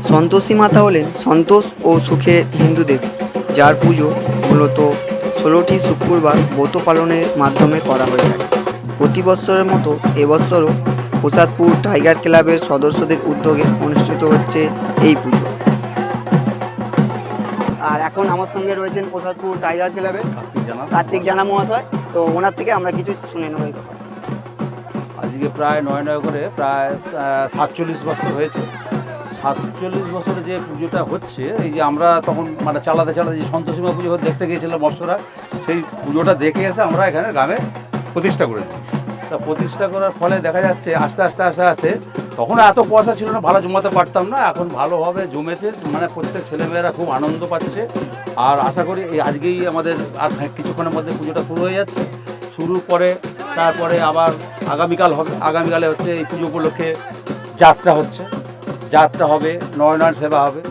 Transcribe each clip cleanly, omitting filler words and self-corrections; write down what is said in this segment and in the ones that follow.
সন্তোষী মাতা হলেন সন্তোষ ও সুখের হিন্দু দেবী, যার পুজো মূলত 16টি শুক্রবার ব্রত পালনের মাধ্যমে করা হয়ে থাকে। প্রতি বৎসরের মতো এবছরও প্রসাদপুর টাইগার ক্লাবের সদস্যদের উদ্যোগে অনুষ্ঠিত হচ্ছে এই পুজো। আর এখন আমার সঙ্গে রয়েছেন প্রসাদপুর টাইগার ক্লাবের কার্তিক জানা মহাশয়। তো ওনার থেকে আমরা কিছু শুনে নেব। আজকে প্রায় নয় করে প্রায় 47 বছর হয়েছে। 47 বছরে যে পুজোটা হচ্ছে, এই যে আমরা তখন মানে চালাতে যে সন্তোষীমা পুজো দেখতে গিয়েছিলাম মৎস্যরা, সেই পুজোটা দেখে এসে আমরা এখানে গ্রামে প্রতিষ্ঠা করেছি। তা প্রতিষ্ঠা করার ফলে দেখা যাচ্ছে আস্তে আস্তে তখন এত পয়সা ছিল না, ভালো জমাতে পারতাম না। এখন ভালোভাবে জমেছে, মানে প্রত্যেক ছেলেমেয়েরা খুব আনন্দ পাচ্ছে। আর আশা করি এই আজকেই আমাদের আর কিছুক্ষণের মধ্যে পুজোটা শুরু হয়ে যাচ্ছে। শুরুর পরে তারপরে আবার আগামীকাল হবে। আগামীকালে হচ্ছে এই পুজো উপলক্ষে যাত্রা হচ্ছে, যাত্রা হবে, নয়নয়ন সেবা হবে।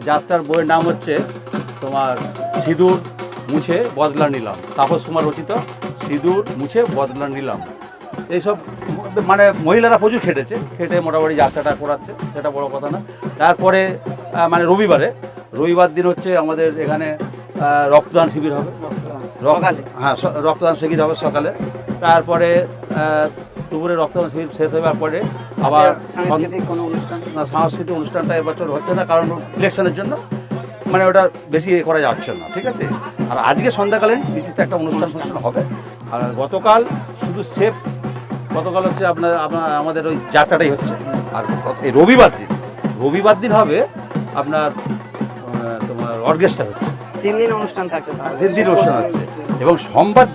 যাত্রার বইয়ের নাম হচ্ছে তোমার সিঁদুর মুছে বদলা নিলাম, তাপস কুমার রচিত সিঁদুর মুছে বদলা নিলাম। এইসব মানে মহিলারা প্রচুর খেটে মোটামুটি যাত্রাটা করাচ্ছে, সেটা বড় কথা না। তারপরে মানে রবিবার দিন হচ্ছে আমাদের এখানে রক্তদান শিবির হবে সকালে। হ্যাঁ, রক্তদান শিবির হবে সকালে। তারপরে দুপুরে রক্তদান শিবির শেষ হওয়ার পরে আবার সাংস্কৃতিক অনুষ্ঠানটা এবছর হচ্ছে না, কারণ ইলেকশনের জন্য মানে ওটা বেশি করা যাচ্ছে না, ঠিক আছে। আর আজকে সন্ধ্যাকালীন নিশ্চিত একটা অনুষ্ঠান হবে। আর গতকাল শুধু গতকাল হচ্ছে আপনার আমাদের ওই যাত্রাটাই হচ্ছে। আর এই রবিবার দিন হবে আপনার তোমার অর্কেস্ট্রা হচ্ছে। 3 দিন অনুষ্ঠান থাকছে, 3 দিন অনুষ্ঠান হচ্ছে। এবং সোমবার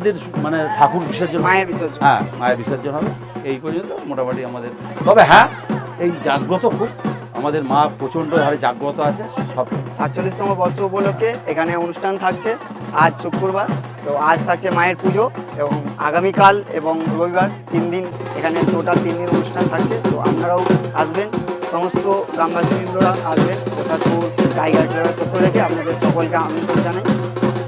দিন মানে ঠাকুর বিসর্জন, মায়ের বিসর্জন হবে। এই পর্যন্ত মোটামুটি আমাদের। তবে হ্যাঁ, এই জাগ্রত খুব, আমাদের মা প্রচণ্ড হারে জাগ্রত আছে। সব 47তম বর্ষ উপলক্ষে এখানে অনুষ্ঠান থাকছে। আজ শুক্রবার, তো আজ থাকছে মায়ের পুজো, এবং আগামীকাল এবং রবিবার 3 দিন এখানে টোটাল 3 দিন অনুষ্ঠান থাকছে। তো আপনারাও আসবেন, সমস্ত গ্রামবাসী বৃন্দরা আসবেন। প্রসাদপুর টাইগার ক্লাবের পক্ষ থেকে আপনাদের সকলকে আমন্ত্রণ জানাই।